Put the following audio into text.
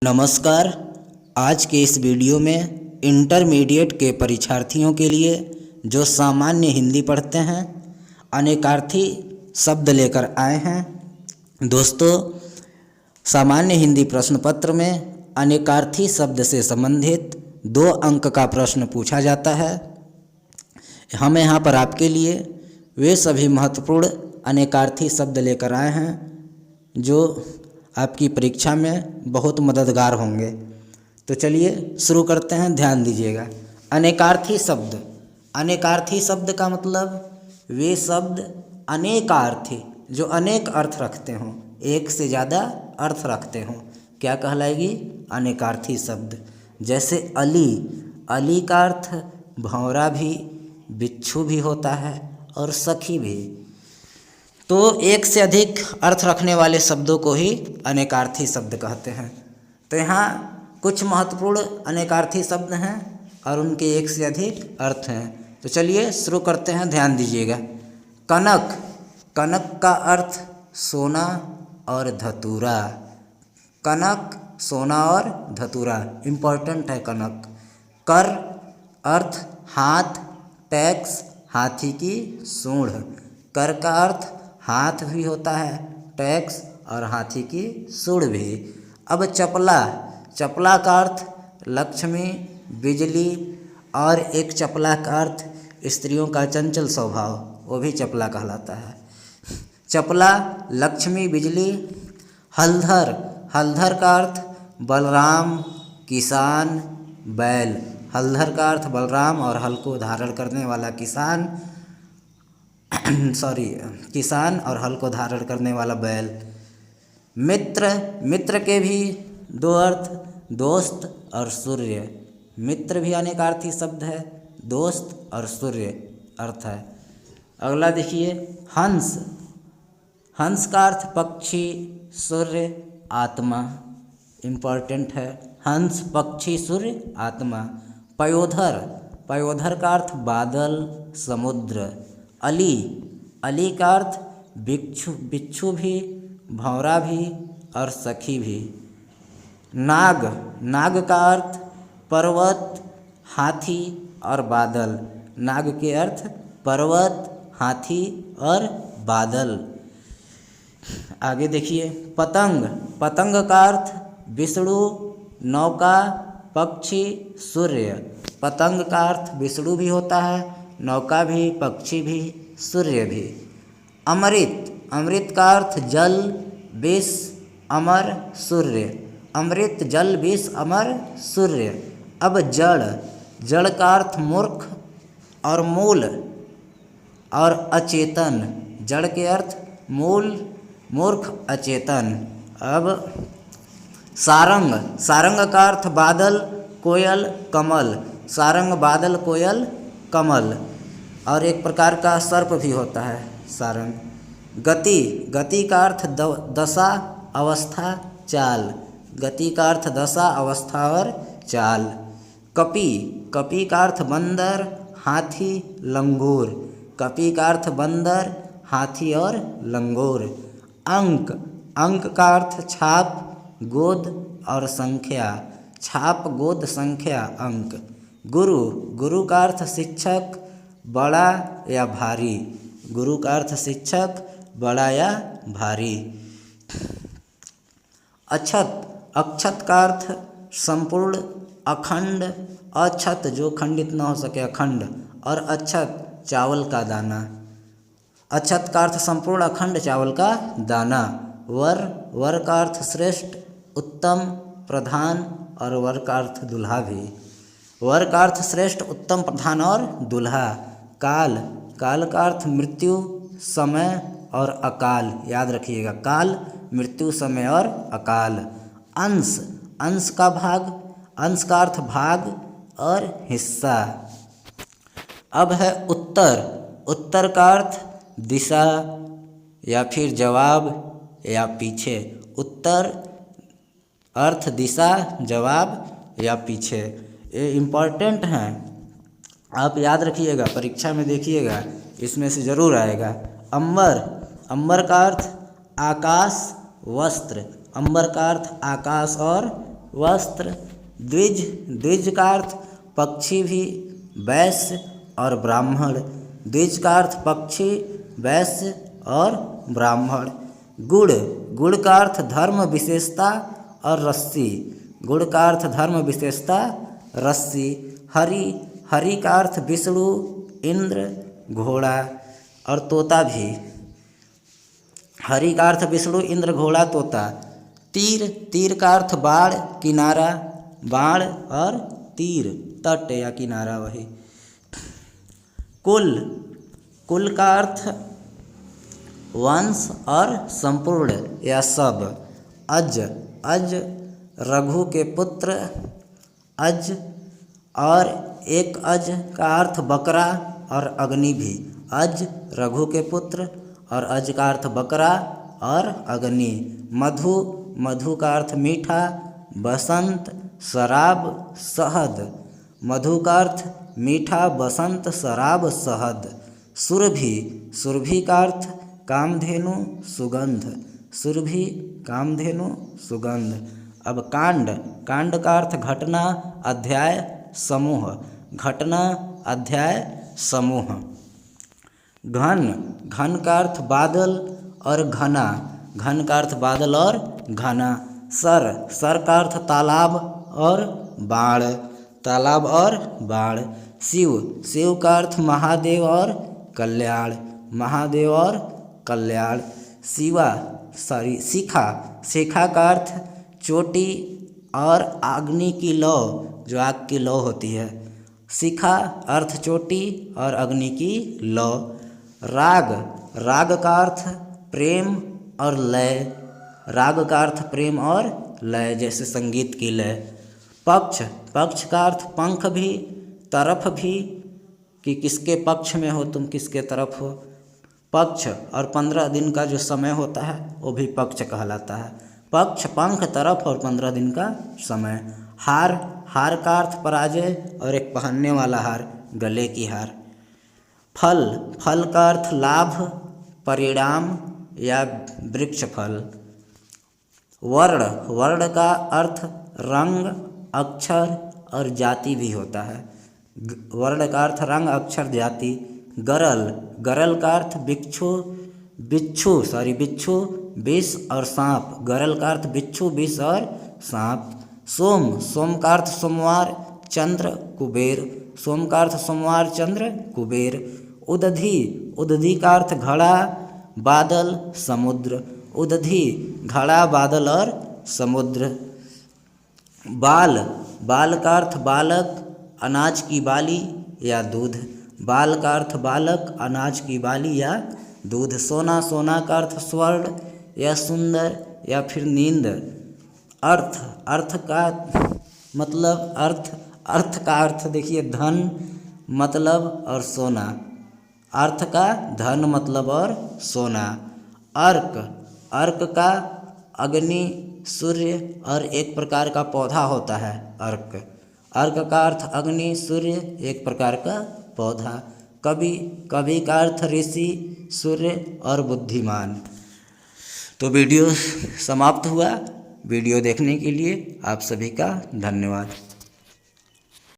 नमस्कार। आज के इस वीडियो में इंटरमीडिएट के परीक्षार्थियों के लिए जो सामान्य हिंदी पढ़ते हैं अनेकार्थी शब्द लेकर आए हैं। दोस्तों, सामान्य हिंदी प्रश्न पत्र में अनेकार्थी शब्द से संबंधित 2 अंक का प्रश्न पूछा जाता है। हम यहाँ पर आपके लिए वे सभी महत्वपूर्ण अनेकार्थी शब्द लेकर आए हैं जो आपकी परीक्षा में बहुत मददगार होंगे। तो चलिए शुरू करते हैं, ध्यान दीजिएगा। अनेकार्थी शब्द। अनेकार्थी शब्द का मतलब वे शब्द अनेकार्थी जो अनेक अर्थ रखते हों, एक से ज़्यादा अर्थ रखते हों, क्या कहलाएगी? अनेकार्थी शब्द। जैसे अली। अली का अर्थ भंवरा भी, बिच्छू भी होता है और सखी भी। तो एक से अधिक अर्थ रखने वाले शब्दों को ही अनेकार्थी शब्द कहते हैं। तो यहाँ कुछ महत्वपूर्ण अनेकार्थी शब्द हैं और उनके एक से अधिक अर्थ हैं। तो चलिए शुरू करते हैं, ध्यान दीजिएगा। कनक। कनक का अर्थ सोना और धतूरा। कनक, सोना और धतूरा, इम्पोर्टेंट है कनक। कर अर्थ हाथ, टैक्स हाथी की सूंढ़। कर का अर्थ हाथ भी होता है, टैक्स और हाथी की सूंढ़ भी। अब चपला। चपला का अर्थ लक्ष्मी, बिजली और एक चपला का अर्थ स्त्रियों का चंचल स्वभाव, वो भी चपला कहलाता है। चपला, लक्ष्मी, बिजली। हलधर। हलधर का अर्थ बलराम, किसान, बैल। हलधर का अर्थ बलराम और हल को धारण करने वाला किसान किसान और हल को धारण करने वाला बैल। मित्र। मित्र के भी 2 अर्थ, दोस्त और सूर्य। मित्र भी अनेकार्थी शब्द है, दोस्त और सूर्य अर्थ है। अगला देखिए, हंस। हंस का अर्थ पक्षी, सूर्य, आत्मा, इम्पोर्टेंट है। हंस, पक्षी, सूर्य, आत्मा। पयोधर। पयोधर का अर्थ बादल, समुद्र। अली। अली का अर्थ बिच्छू भी, भंवरा भी और सखी भी। नाग। नाग का अर्थ पर्वत, हाथी और बादल। नाग के अर्थ पर्वत, हाथी और बादल। आगे देखिए, पतंग। पतंग का अर्थ विष्णु, नौका, पक्षी, सूर्य। पतंग का अर्थ विष्णु भी होता है, नौका भी, पक्षी भी, सूर्य भी। अमृत। अमृत का अर्थ जल, विष, अमर, सूर्य। अमृत, जल, विष, अमर, सूर्य। अब जड़। जड़ का अर्थ मूर्ख और मूल और अचेतन। जड़ के अर्थ मूल, मूर्ख, अचेतन। अब सारंग। सारंग का अर्थ बादल, कोयल, कमल। सारंग, बादल, कोयल, कमल और एक प्रकार का सर्प भी होता है सारंग। गति। गति का अर्थ दशा, अवस्था, चाल। गति का अर्थ दशा, अवस्था और चाल। कपि। कपि का अर्थ बंदर, हाथी, लंगूर। कपि का अर्थ बंदर, हाथी और लंगूर। अंक। अंक का अर्थ छाप, गोद और संख्या। छाप, गोद, संख्या, अंक। गुरु। गुरु का अर्थ शिक्षक, बड़ा या भारी। गुरु का अर्थ शिक्षक, बड़ा या भारी। अक्षत। अक्षत का अर्थ संपूर्ण, अखंड, अक्षत जो खंडित न हो सके, अखंड, और अक्षत चावल का दाना। अक्षत का अर्थ संपूर्ण, अखंड चावल का दाना। वर। वर का अर्थ श्रेष्ठ, उत्तम, प्रधान और वर का अर्थ दूल्हा भी। वर का अर्थ श्रेष्ठ, उत्तम, प्रधान और दूल्हा। काल। काल का अर्थ मृत्यु, समय और अकाल, याद रखिएगा। काल, मृत्यु, समय और अकाल। अंश। अंश का भाग। अंश का अर्थ भाग और हिस्सा। अब है उत्तर। उत्तर का अर्थ दिशा या फिर जवाब या पीछे। उत्तर अर्थ दिशा, जवाब या पीछे। ये इम्पॉर्टेंट हैं, आप याद रखिएगा, परीक्षा में देखिएगा, इसमें से ज़रूर आएगा। अंबर। अंबर का अर्थ आकाश, वस्त्र। अंबर का अर्थ आकाश और वस्त्र। द्विज, द्विज का अर्थ पक्षी भी, वैश्य और ब्राह्मण। द्विज का अर्थ पक्षी, वैश्य और ब्राह्मण। गुड़, गुड़ का अर्थ धर्म विशेषता और रस्सी। गुड़ का अर्थ धर्म विशेषता, रस्सी। हरि, हरि का अर्थ विष्णु, इंद्र, घोड़ा और तोता भी। हरि का अर्थ विष्णु, इंद्र, घोड़ा, तोता। तीर, तीर का अर्थ बाढ़, किनारा। बाढ़ और तीर, तट या किनारा वही। कुल, कुल का अर्थ वंश और संपूर्ण या सब। अज, अज रघु के पुत्र, अज। और एक अज का अर्थ बकरा और अग्नि भी। अज रघु के पुत्र और अज का अर्थ बकरा और अग्नि। मधु, मधु का अर्थ मीठा, बसंत, शराब, शहद। मधु का अर्थ मीठा, बसंत, शराब, शहद। सुरभि, सुरभि का अर्थ कामधेनु, सुगंध। सुरभि, कामधेनु, सुगंध। अब कांड, कांड का अर्थ घटना, अध्याय, समूह। घटना, अध्याय, समूह। घन, घन का अर्थ बादल और घना। घन का अर्थ बादल और घना। सर, सर का अर्थ तालाब और बाढ़। तालाब और बाढ़। शिव, शिव का अर्थ महादेव और कल्याण। महादेव और कल्याण। शिवा, शिखा, शिखा का अर्थ चोटी और अग्नि की लौ, जो आग की लौ होती है। शिखा अर्थ चोटी और अग्नि की लौ। राग, राग का अर्थ प्रेम और लय। राग का अर्थ प्रेम और लय, जैसे संगीत की लय। पक्ष, पक्ष का अर्थ पंख भी, तरफ भी, कि किसके पक्ष में हो तुम, किसके तरफ हो। पक्ष और 15 दिन का जो समय होता है वो भी पक्ष कहलाता है। पक्ष, पंख, तरफ और 15 दिन का समय। हार, हार का अर्थ पराजय और एक पहनने वाला हार, गले की हार। फल, फल का अर्थ लाभ, परिणाम या वृक्ष फल। वर्ण, वर्ण का अर्थ रंग, अक्षर और जाति भी होता है। वर्ण का अर्थ रंग, अक्षर, जाति। गरल, गरल का अर्थ बिच्छू, बिच्छू, बिच्छू, विष और सांप। गरल का अर्थ बिच्छू, विष और सांप। सोम, सोम का अर्थ सोमवार, चंद्र, कुबेर। सोम का अर्थ सोमवार, चंद्र, कुबेर। उदधि, उदधि का अर्थ घड़ा, बादल, समुद्र। उदधि, घड़ा, बादल और समुद्र। बाल, बाल का अर्थ बालक, अनाज की बाली या दूध। बाल का अर्थ बालक, अनाज की बाली या दूध। सोना, सोना का अर्थ स्वर्ण या सुंदर या फिर नींद। अर्थ, अर्थ का मतलब अर्थ, अर्थ का अर्थ देखिए धन, मतलब और सोना। अर्थ का धन, मतलब और सोना। अर्क, अर्क का अग्नि, सूर्य और एक प्रकार का पौधा होता है अर्क। अर्क का अर्थ अग्नि, सूर्य, एक प्रकार का पौधा। कवि, कवि का अर्थ ऋषि, सूर्य और बुद्धिमान। तो वीडियो समाप्त हुआ। वीडियो देखने के लिए आप सभी का धन्यवाद।